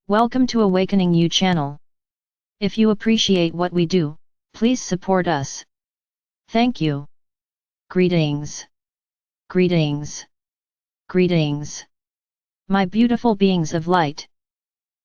Welcome to Awakening You channel. If you appreciate what we do, please support us. Thank you. Greetings. Greetings. Greetings. My beautiful beings of light.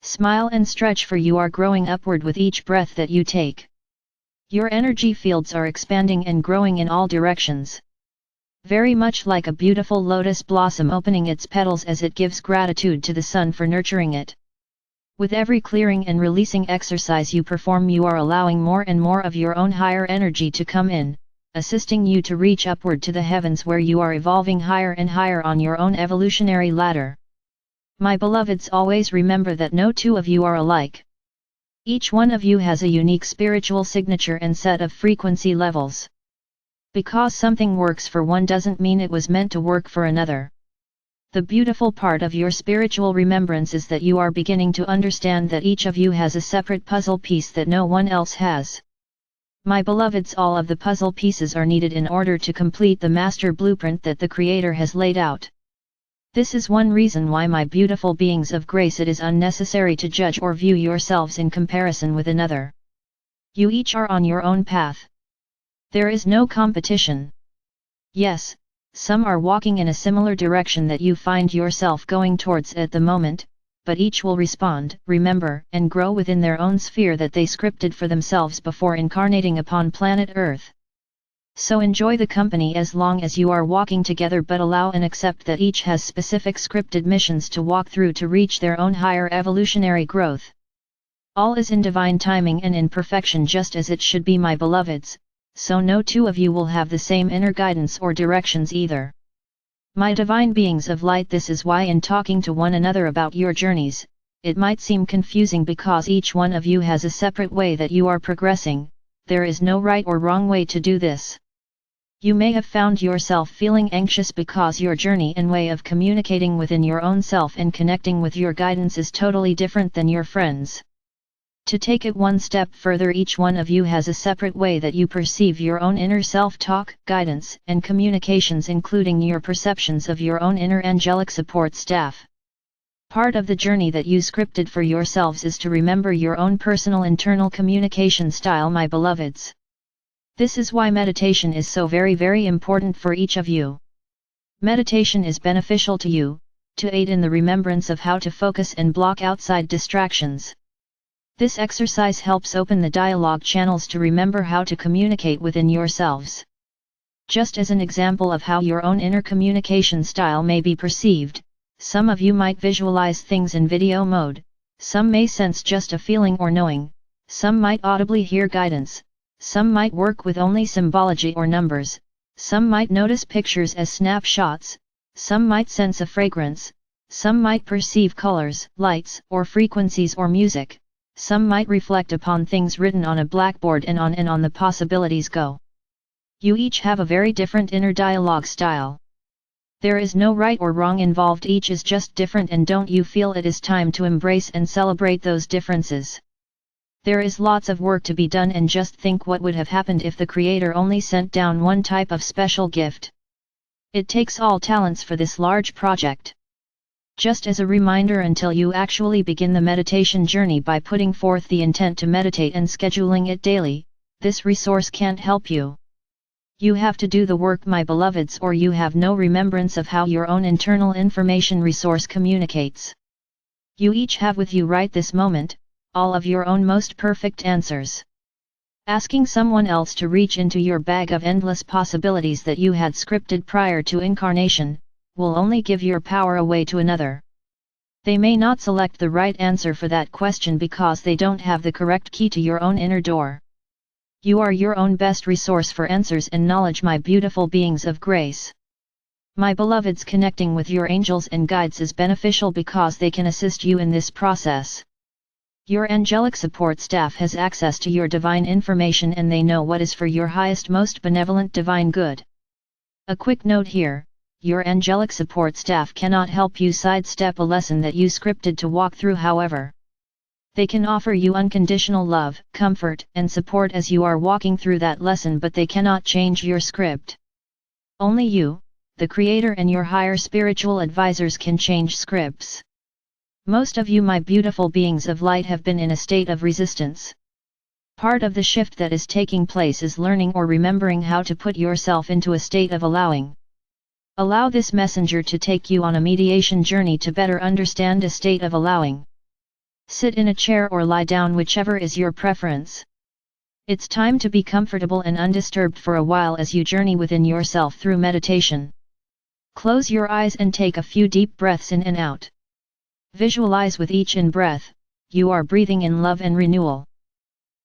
Smile and stretch, for you are growing upward with each breath that you take. Your energy fields are expanding and growing in all directions. Very much like a beautiful lotus blossom opening its petals as it gives gratitude to the sun for nurturing it. With every clearing and releasing exercise you perform, you are allowing more and more of your own higher energy to come in, assisting you to reach upward to the heavens, where you are evolving higher and higher on your own evolutionary ladder. My beloveds, always remember that no two of you are alike. Each one of you has a unique spiritual signature and set of frequency levels. Because something works for one doesn't mean it was meant to work for another. The beautiful part of your spiritual remembrance is that you are beginning to understand that each of you has a separate puzzle piece that no one else has. My beloveds, all of the puzzle pieces are needed in order to complete the master blueprint that the Creator has laid out. This is one reason why, my beautiful beings of grace, it is unnecessary to judge or view yourselves in comparison with another. You each are on your own path. There is no competition. Yes, some are walking in a similar direction that you find yourself going towards at the moment, but each will respond, remember, and grow within their own sphere that they scripted for themselves before incarnating upon planet Earth. So enjoy the company as long as you are walking together, but allow and accept that each has specific scripted missions to walk through to reach their own higher evolutionary growth. All is in divine timing and in perfection, just as it should be, my beloveds. So no two of you will have the same inner guidance or directions either. My divine beings of light, this is why in talking to one another about your journeys, it might seem confusing because each one of you has a separate way that you are progressing. There is no right or wrong way to do this. You may have found yourself feeling anxious because your journey and way of communicating within your own self and connecting with your guidance is totally different than your friends. To take it one step further, each one of you has a separate way that you perceive your own inner self-talk, guidance, and communications, including your perceptions of your own inner angelic support staff. Part of the journey that you scripted for yourselves is to remember your own personal internal communication style, my beloveds. This is why meditation is so very important for each of you. Meditation is beneficial to you, to aid in the remembrance of how to focus and block outside distractions. This exercise helps open the dialogue channels to remember how to communicate within yourselves. Just as an example of how your own inner communication style may be perceived, some of you might visualize things in video mode, some may sense just a feeling or knowing, some might audibly hear guidance, some might work with only symbology or numbers, some might notice pictures as snapshots, some might sense a fragrance, some might perceive colors, lights, or frequencies or music. Some might reflect upon things written on a blackboard, and on the possibilities go. You each have a very different inner dialogue style. There is no right or wrong involved, each is just different, and don't you feel it is time to embrace and celebrate those differences? There is lots of work to be done, and just think what would have happened if the Creator only sent down one type of special gift. It takes all talents for this large project. Just as a reminder, until you actually begin the meditation journey by putting forth the intent to meditate and scheduling it daily, this resource can't help you. You have to do the work, my beloveds, or you have no remembrance of how your own internal information resource communicates. You each have with you right this moment, all of your own most perfect answers. Asking someone else to reach into your bag of endless possibilities that you had scripted prior to incarnation, will only give your power away to another. They may not select the right answer for that question because they don't have the correct key to your own inner door. You are your own best resource for answers and knowledge, my beautiful beings of grace. My beloveds, connecting with your angels and guides is beneficial because they can assist you in this process. Your angelic support staff has access to your divine information, and they know what is for your highest, most benevolent divine good. A quick note here. Your angelic support staff cannot help you sidestep a lesson that you scripted to walk through, however. They can offer you unconditional love, comfort, and support as you are walking through that lesson, but they cannot change your script. Only you, the Creator, and your higher spiritual advisors can change scripts. Most of you, my beautiful beings of light, have been in a state of resistance. Part of the shift that is taking place is learning or remembering how to put yourself into a state of allowing. Allow this messenger to take you on a mediation journey to better understand a state of allowing. Sit in a chair or lie down, whichever is your preference. It's time to be comfortable and undisturbed for a while as you journey within yourself through meditation. Close your eyes and take a few deep breaths in and out. Visualize with each in-breath, you are breathing in love and renewal.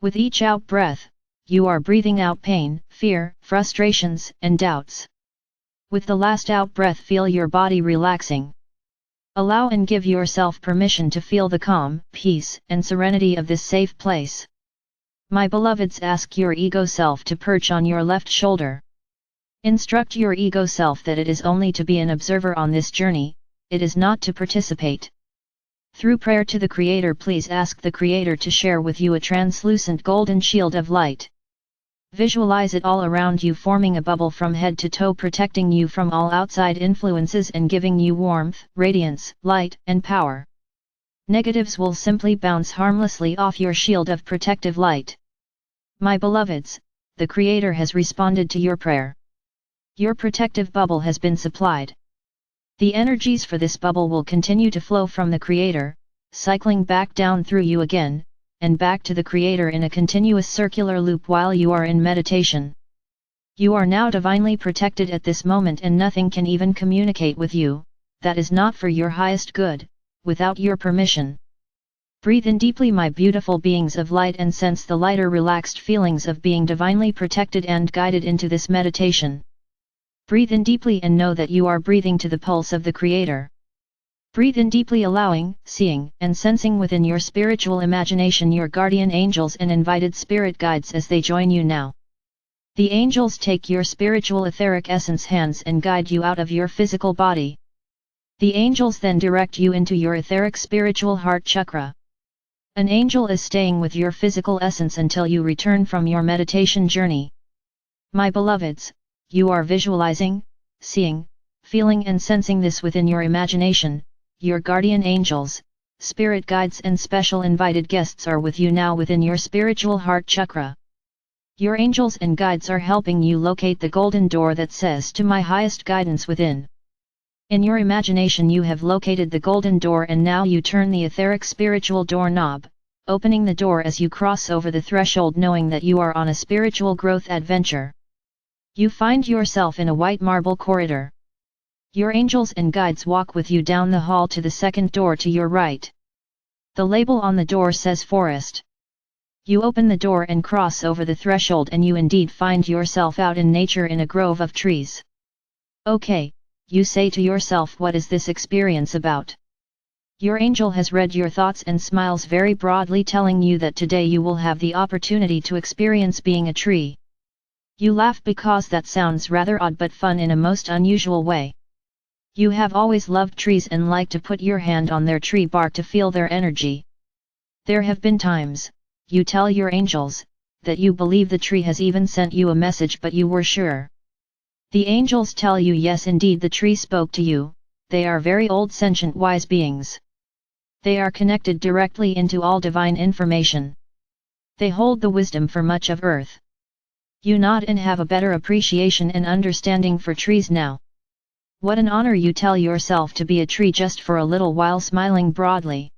With each out-breath, you are breathing out pain, fear, frustrations, and doubts. With the last out-breath, feel your body relaxing. Allow and give yourself permission to feel the calm, peace, and serenity of this safe place. My beloveds, ask your ego self to perch on your left shoulder. Instruct your ego self that it is only to be an observer on this journey, it is not to participate. Through prayer to the Creator, please ask the Creator to share with you a translucent golden shield of light. Visualize it all around you, forming a bubble from head to toe, protecting you from all outside influences and giving you warmth, radiance, light, and power. Negatives will simply bounce harmlessly off your shield of protective light. My beloveds, the Creator has responded to your prayer. Your protective bubble has been supplied. The energies for this bubble will continue to flow from the Creator, cycling back down through you again, and back to the Creator in a continuous circular loop while you are in meditation. You are now divinely protected at this moment, and nothing can even communicate with you, that is not for your highest good, without your permission. Breathe in deeply, my beautiful beings of light, and sense the lighter, relaxed feelings of being divinely protected and guided into this meditation. Breathe in deeply and know that you are breathing to the pulse of the Creator. Breathe in deeply, allowing, seeing, and sensing within your spiritual imagination your guardian angels and invited spirit guides as they join you now. The angels take your spiritual etheric essence hands and guide you out of your physical body. The angels then direct you into your etheric spiritual heart chakra. An angel is staying with your physical essence until you return from your meditation journey. My beloveds, you are visualizing, seeing, feeling and sensing this within your imagination. Your guardian angels, spirit guides and special invited guests are with you now within your spiritual heart chakra. Your angels and guides are helping you locate the golden door that says to my highest guidance within. In your imagination you have located the golden door, and now you turn the etheric spiritual door knob, opening the door as you cross over the threshold, knowing that you are on a spiritual growth adventure. You find yourself in a white marble corridor. Your angels and guides walk with you down the hall to the second door to your right. The label on the door says Forest. You open the door and cross over the threshold, and you indeed find yourself out in nature in a grove of trees. Okay, you say to yourself, what is this experience about? Your angel has read your thoughts and smiles very broadly, telling you that today you will have the opportunity to experience being a tree. You laugh because that sounds rather odd but fun in a most unusual way. You have always loved trees and like to put your hand on their tree bark to feel their energy. There have been times, you tell your angels, that you believe the tree has even sent you a message, but you were sure. The angels tell you yes, indeed the tree spoke to you. They are very old sentient wise beings. They are connected directly into all divine information. They hold the wisdom for much of earth. You nod and have a better appreciation and understanding for trees now. What an honor, you tell yourself, to be a tree just for a little while, smiling broadly.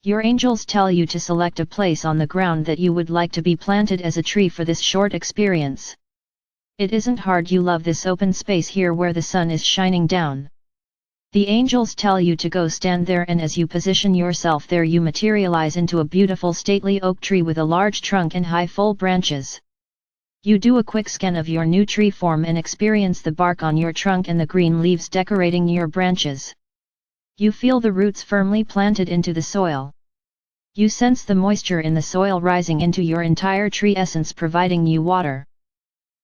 Your angels tell you to select a place on the ground that you would like to be planted as a tree for this short experience. It isn't hard, you love this open space here where the sun is shining down. The angels tell you to go stand there, and as you position yourself there you materialize into a beautiful stately oak tree with a large trunk and high full branches. You do a quick scan of your new tree form and experience the bark on your trunk and the green leaves decorating your branches. You feel the roots firmly planted into the soil. You sense the moisture in the soil rising into your entire tree essence, providing you water.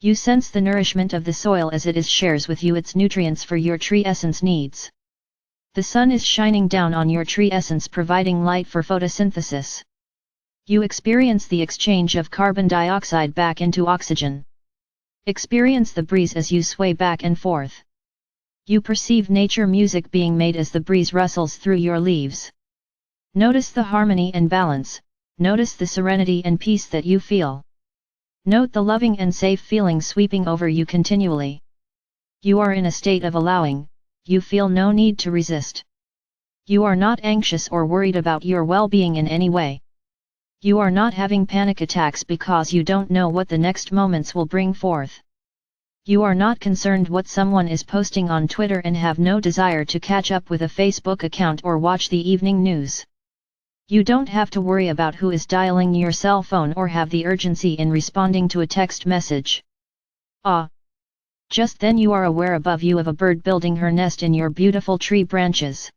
You sense the nourishment of the soil as it shares with you its nutrients for your tree essence needs. The sun is shining down on your tree essence, providing light for photosynthesis. You experience the exchange of carbon dioxide back into oxygen. Experience the breeze as you sway back and forth. You perceive nature music being made as the breeze rustles through your leaves. Notice the harmony and balance, notice the serenity and peace that you feel. Note the loving and safe feeling sweeping over you continually. You are in a state of allowing, you feel no need to resist. You are not anxious or worried about your well-being in any way. You are not having panic attacks because you don't know what the next moments will bring forth. You are not concerned what someone is posting on Twitter and have no desire to catch up with a Facebook account or watch the evening news. You don't have to worry about who is dialing your cell phone or have the urgency in responding to a text message. Just then you are aware above you of a bird building her nest in your beautiful tree branches.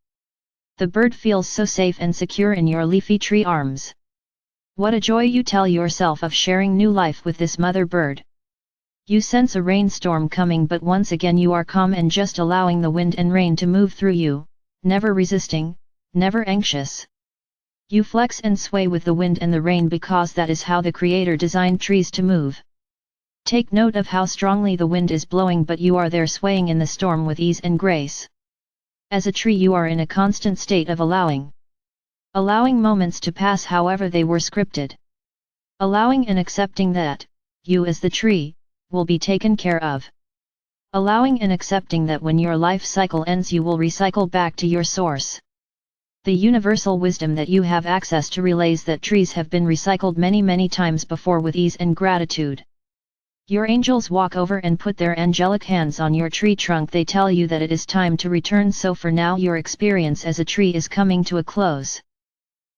The bird feels so safe and secure in your leafy tree arms. What a joy you tell yourself of sharing new life with this mother bird. You sense a rainstorm coming, but once again you are calm and just allowing the wind and rain to move through you, never resisting, never anxious. You flex and sway with the wind and the rain because that is how the Creator designed trees to move. Take note of how strongly the wind is blowing, but you are there swaying in the storm with ease and grace. As a tree you are in a constant state of allowing. Allowing moments to pass however they were scripted. Allowing and accepting that, you as the tree, will be taken care of. Allowing and accepting that when your life cycle ends you will recycle back to your source. The universal wisdom that you have access to relays that trees have been recycled many times before with ease and gratitude. Your angels walk over and put their angelic hands on your tree trunk. They tell you that it is time to return, so for now your experience as a tree is coming to a close.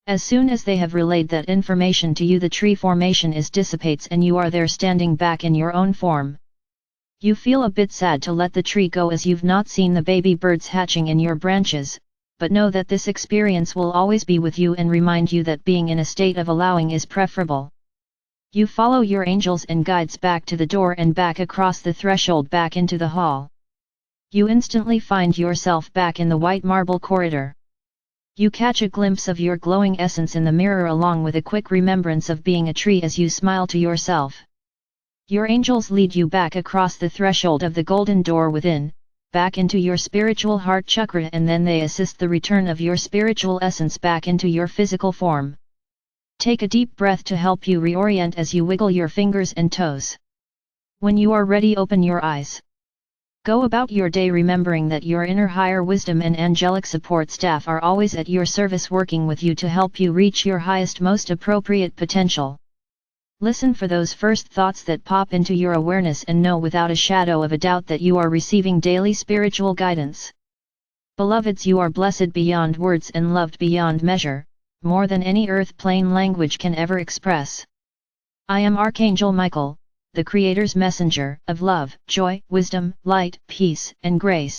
As soon as they have relayed that information to you, the tree formation dissipates and you are there standing back in your own form. You feel a bit sad to let the tree go as you've not seen the baby birds hatching in your branches, but know that this experience will always be with you and remind you that being in a state of allowing is preferable. You follow your angels and guides back to the door and back across the threshold back into the hall. You instantly find yourself back in the white marble corridor. You catch a glimpse of your glowing essence in the mirror along with a quick remembrance of being a tree as you smile to yourself. Your angels lead you back across the threshold of the golden door within, back into your spiritual heart chakra, and then they assist the return of your spiritual essence back into your physical form. Take a deep breath to help you reorient as you wiggle your fingers and toes. When you are ready, open your eyes. Go about your day remembering that your inner higher wisdom and angelic support staff are always at your service, working with you to help you reach your highest, most appropriate potential. Listen for those first thoughts that pop into your awareness and know without a shadow of a doubt that you are receiving daily spiritual guidance. Beloveds, you are blessed beyond words and loved beyond measure, more than any earth plane language can ever express. I am Archangel Michael, the Creator's messenger of love, joy, wisdom, light, peace, and grace.